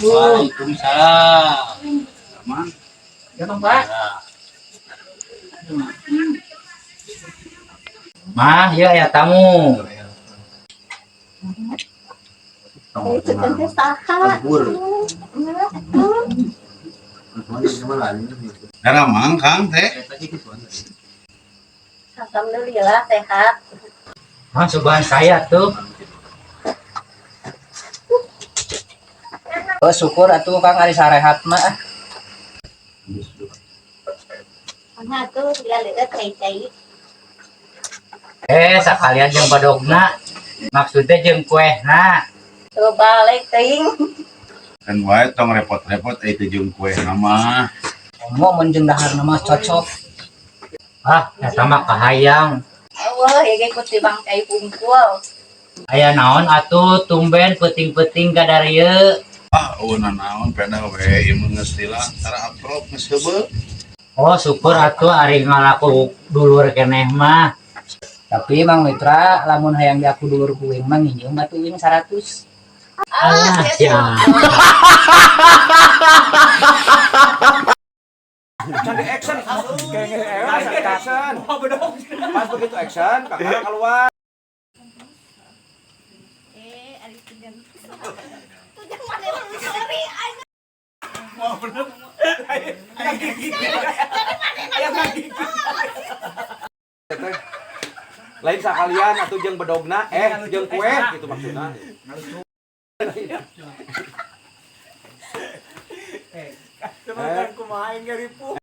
Waalaikumsalam. Aman. Ya, Pak. Mah, ya ya tamu. Karena mang Kang teh. Alhamdulillah sehat. Mah subhan saya tuh. Oh, syukur atuh Kang ari sarehat mah. Nah tuh dia lihat cai-cai. Sakalian jeung badogna. Maksudnya jeung kuehna. Tuh balik ting. Kan wae tong repot-repot itu jeung kue nama. Mau mun jeung dahar nama cocok. Eta mah kahayang. Allah ya ikut di bangkai pungkul. Aya naon atuh tumben peuting-peuting gadarieu. Naon peda we ieu mah geus lila tara akrab geus heubeul. Oh, syukur atuh ari ngalaku dulur keneh mah. Tapi Mang Mitra lamun hayang diaku dulur kuing mah nginjeung batu uing 100. Siap. Jadi action kayak action. Pas begitu action, kakak keluar. Ari tujuan. Tujuan mana lu sorry aja. Wah bener. Lain sakalian atuh jeung bedogna jeung kue gitu maksudna. Teman kumaha yang ngeripu.